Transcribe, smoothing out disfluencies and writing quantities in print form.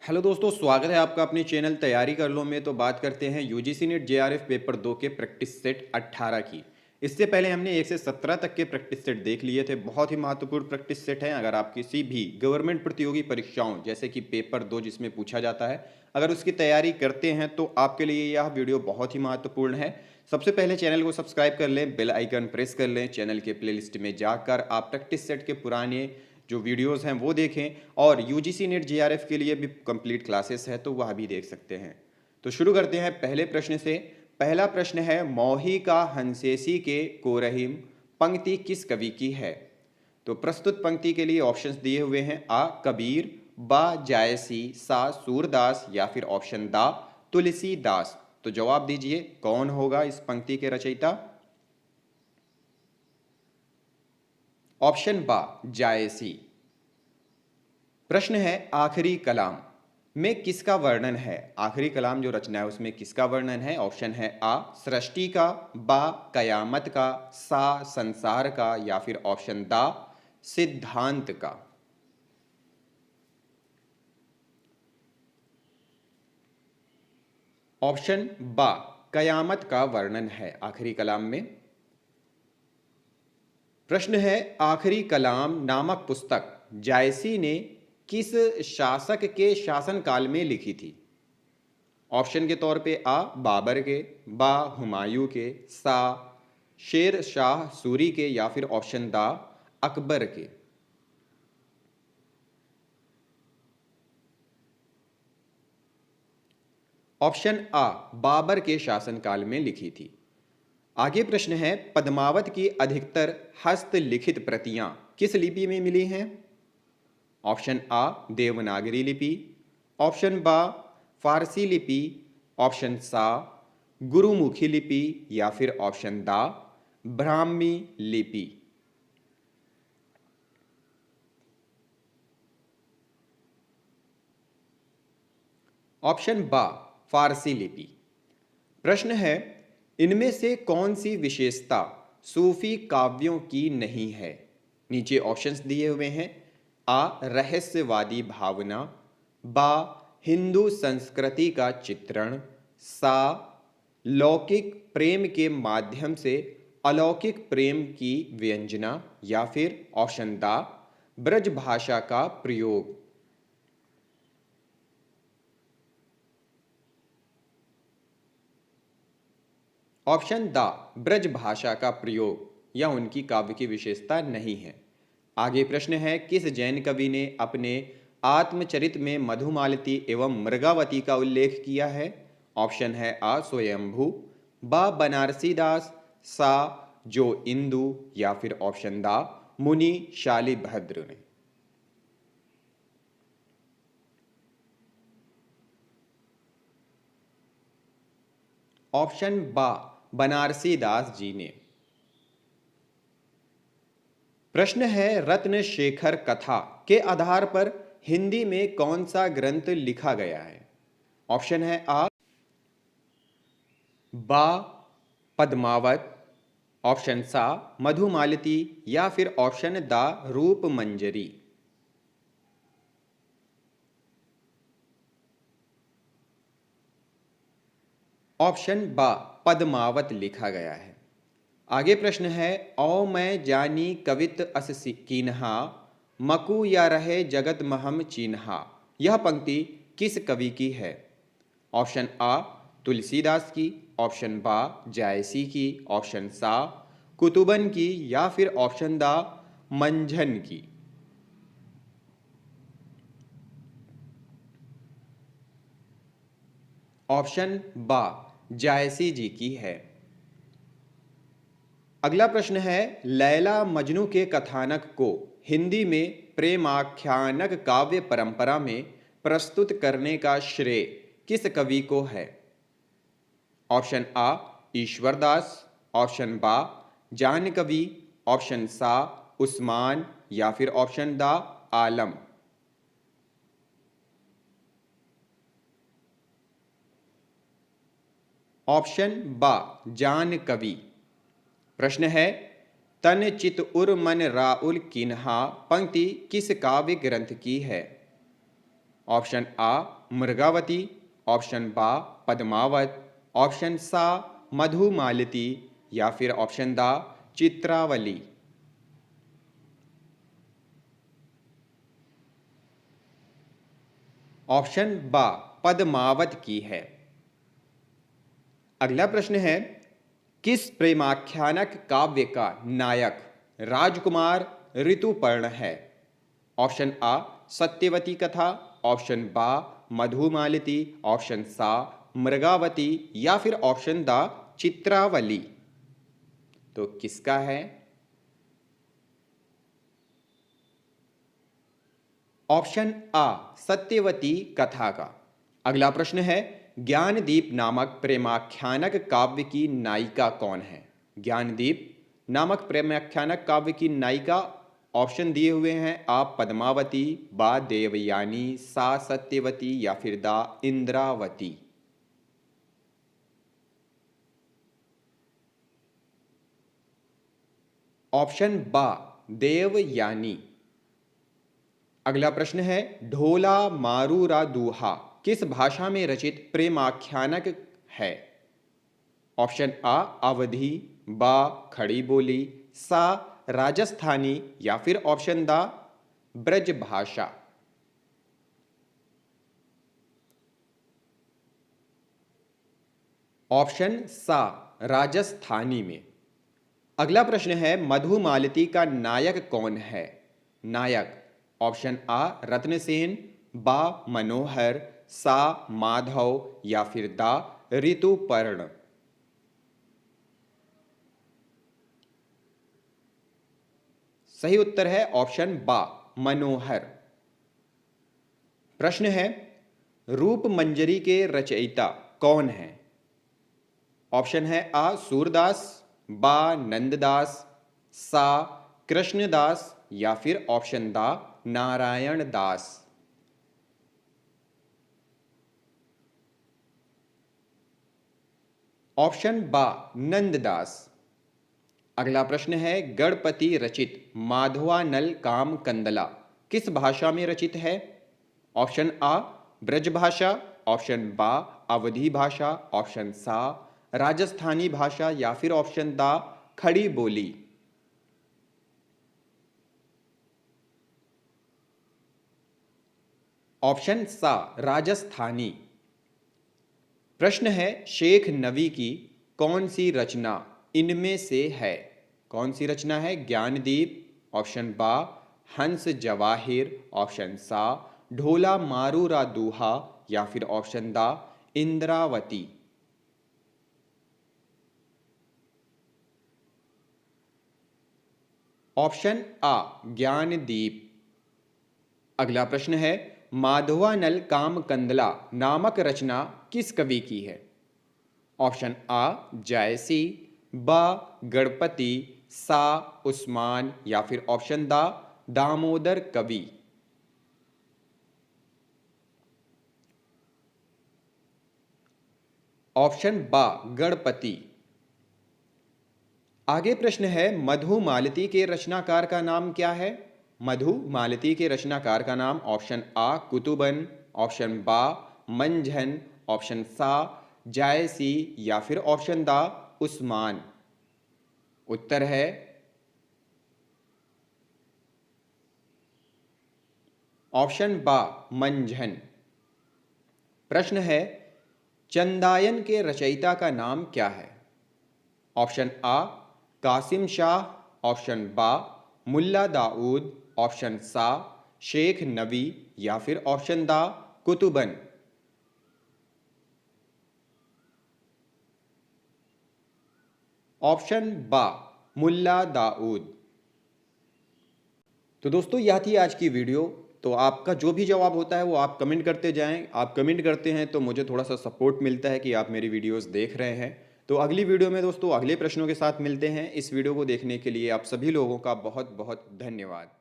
Hello दोस्तों, स्वागत है आपका अपने चैनल तैयारी कर लो में। तो बात करते हैं यूजीसी नेट जेआरएफ पेपर 2 के प्रैक्टिस सेट 18 की। इससे पहले हमने 1 से 17 तक के प्रैक्टिस सेट देख लिए थे। बहुत ही महत्वपूर्ण प्रैक्टिस सेट हैं। अगर आप किसी भी गवर्नमेंट प्रतियोगी परीक्षाओं जैसे कि पेपर 2 जिसमें पूछा जाता है, अगर उसकी तैयारी करते हैं तो आपके लिए यह वीडियो बहुत ही महत्वपूर्ण है। सबसे पहले चैनल को सब्सक्राइब कर लें, बेल आइकन प्रेस कर लें। चैनल के प्लेलिस्ट में जाकर आप प्रैक्टिस सेट के पुराने जो वीडियोस हैं वो देखें, और यूजीसी नेट जेआरएफ के लिए भी कंप्लीट क्लासेस है तो वह भी देख सकते हैं। तो शुरू करते हैं पहले प्रश्न से। पहला प्रश्न है, मौही का हंसेसी के कोरहिम पंक्ति किस कवि की है? तो प्रस्तुत पंक्ति के लिए ऑप्शंस दिए हुए हैं। आ कबीर, बा जायसी, सा सूरदास या फिर ऑप्शन दा तुलसीदास। तो जवाब दीजिए, कौन होगा इस पंक्ति के रचयिता? ऑप्शन बा जायसी। प्रश्न है, आखिरी कलाम में किसका वर्णन है? आखिरी कलाम जो रचना है उसमें किसका वर्णन है? ऑप्शन है आ सृष्टि का, बा कयामत का, सा संसार का या फिर ऑप्शन दा सिद्धांत का। ऑप्शन बा कयामत का वर्णन है आखिरी कलाम में। प्रश्न है, आखिरी कलाम नामक पुस्तक जायसी ने किस शासक के शासनकाल में लिखी थी? ऑप्शन के तौर पे आ बाबर के, बा हुमायूं के, सा शेर शाह सूरी के या फिर ऑप्शन दा अकबर के। ऑप्शन आ बाबर के शासनकाल में लिखी थी। आगे प्रश्न है, पद्मावत की अधिकतर हस्तलिखित प्रतियां किस लिपि में मिली हैं? ऑप्शन आ देवनागरी लिपि, ऑप्शन बा फारसी लिपि, ऑप्शन सा गुरुमुखी लिपि या फिर ऑप्शन दा ब्राह्मी लिपि। ऑप्शन बा फारसी लिपि। प्रश्न है, इनमें से कौन सी विशेषता सूफी काव्यों की नहीं है? नीचे ऑप्शंस दिए हुए हैं। आ रहस्यवादी भावना, बा हिंदू संस्कृति का चित्रण, सा लौकिक प्रेम के माध्यम से अलौकिक प्रेम की व्यंजना या फिर ऑप्शन दा ब्रज भाषा का प्रयोग। ऑप्शन दा ब्रज भाषा का प्रयोग या उनकी काव्य की विशेषता नहीं है। आगे प्रश्न है, किस जैन कवि ने अपने आत्मचरित में मधुमालती एवं मृगावती का उल्लेख किया है? ऑप्शन है आ स्वयंभू, बा बनारसी दास, सा जो इंदु या फिर ऑप्शन दा मुनि शालिभद्र ने। ऑप्शन बा बनारसी दास जी ने। प्रश्न है, रत्न शेखर कथा के आधार पर हिंदी में कौन सा ग्रंथ लिखा गया है? ऑप्शन है आ बा पद्मावत, ऑप्शन सा मधुमालती या फिर ऑप्शन दा रूप मंजरी। ऑप्शन बा पद्मावत लिखा गया है। आगे प्रश्न है, औ मैं जानी कवित अस कीन्हा, मकु या रहे जगत महम चीन्हा। यह पंक्ति किस कवि की है? ऑप्शन आ तुलसीदास की, ऑप्शन बा जायसी की, ऑप्शन सा कुतुबन की या फिर ऑप्शन दा मंझन की। ऑप्शन बा जायसी जी की है। अगला प्रश्न है, लैला मजनू के कथानक को हिंदी में प्रेमाख्यानक काव्य परंपरा में प्रस्तुत करने का श्रेय किस कवि को है? ऑप्शन आ ईश्वरदास, ऑप्शन बा जान कवि, ऑप्शन सा उस्मान या फिर ऑप्शन दा आलम। ऑप्शन बा जान कवि। प्रश्न है, तन चित उर मन राउल किन्हा पंक्ति किस काव्य ग्रंथ की है? ऑप्शन आ मृगावती, ऑप्शन बा पद्मावत, ऑप्शन सा मधुमालती या फिर ऑप्शन दा चित्रावली। ऑप्शन बा पद्मावत की है। अगला प्रश्न है, किस प्रेमाख्यानक काव्य का नायक राजकुमार ऋतुपर्ण है? ऑप्शन आ सत्यवती कथा, ऑप्शन बा मधुमालती, ऑप्शन सा मृगावती या फिर ऑप्शन दा चित्रावली। तो किसका है? ऑप्शन आ सत्यवती कथा का। अगला प्रश्न है, ज्ञानदीप नामक प्रेमाख्यानक काव्य की नायिका कौन है? ज्ञानदीप नामक प्रेमाख्यानक काव्य की नायिका ऑप्शन दिए हुए हैं, आ पद्मावती, बा देवयानी, सा सत्यवती या फिर दा इंद्रावती। ऑप्शन बा देवयानी। अगला प्रश्न है, ढोला मारूरा दूहा किस भाषा में रचित प्रेमाख्यानक है? ऑप्शन आ अवधी, बा खड़ी बोली, सा राजस्थानी या फिर ऑप्शन दा ब्रज भाषा। ऑप्शन सा राजस्थानी में। अगला प्रश्न है, मधुमालती का नायक कौन है? नायक ऑप्शन आ रत्नसेन, बा मनोहर, सा माधव या फिर दा ऋतुपर्ण। सही उत्तर है ऑप्शन बा मनोहर। प्रश्न है, रूप मंजरी के रचयिता कौन है? ऑप्शन है आ सूरदास, बा नंददास, सा कृष्णदास या फिर ऑप्शन दा नारायण दास। ऑप्शन बा नंददास। अगला प्रश्न है, गणपति रचित माधवानल काम कंदला किस भाषा में रचित है? ऑप्शन आ ब्रज भाषा, ऑप्शन बा अवधी भाषा, ऑप्शन सा राजस्थानी भाषा या फिर ऑप्शन दा खड़ी बोली। ऑप्शन सा राजस्थानी। प्रश्न है, शेख नवी की कौन सी रचना इनमें से है? कौन सी रचना है? ज्ञानदीप, ऑप्शन बा हंस जवाहिर, ऑप्शन सा ढोला मारूरा दूहा या फिर ऑप्शन दा इंद्रावती। ऑप्शन आ ज्ञानदीप। अगला प्रश्न है, माधवानल काम कंदला नामक रचना किस कवि की है? ऑप्शन आ जायसी, बा गणपति, सा उस्मान या फिर ऑप्शन दा दामोदर कवि। ऑप्शन बा गणपति। आगे प्रश्न है, मधुमालती के रचनाकार का नाम क्या है? मधुमालती के रचनाकार का नाम ऑप्शन आ कुतुबन, ऑप्शन बा मंझन, ऑप्शन सा जायसी या फिर ऑप्शन दा उस्मान। उत्तर है ऑप्शन बा मंझन। प्रश्न है, चंदायन के रचयिता का नाम क्या है? ऑप्शन आ कासिम शाह, ऑप्शन बा मुल्ला दाऊद, ऑप्शन सा शेख नवी या फिर ऑप्शन दा कुतुबन। ऑप्शन बा मुल्ला दाऊद। तो दोस्तों, यह थी आज की वीडियो। तो आपका जो भी जवाब होता है वो आप कमेंट करते जाएं। आप कमेंट करते हैं तो मुझे थोड़ा सा सपोर्ट मिलता है कि आप मेरी वीडियोस देख रहे हैं। तो अगली वीडियो में दोस्तों अगले प्रश्नों के साथ मिलते हैं। इस वीडियो को देखने के लिए आप सभी लोगों का बहुत बहुत धन्यवाद।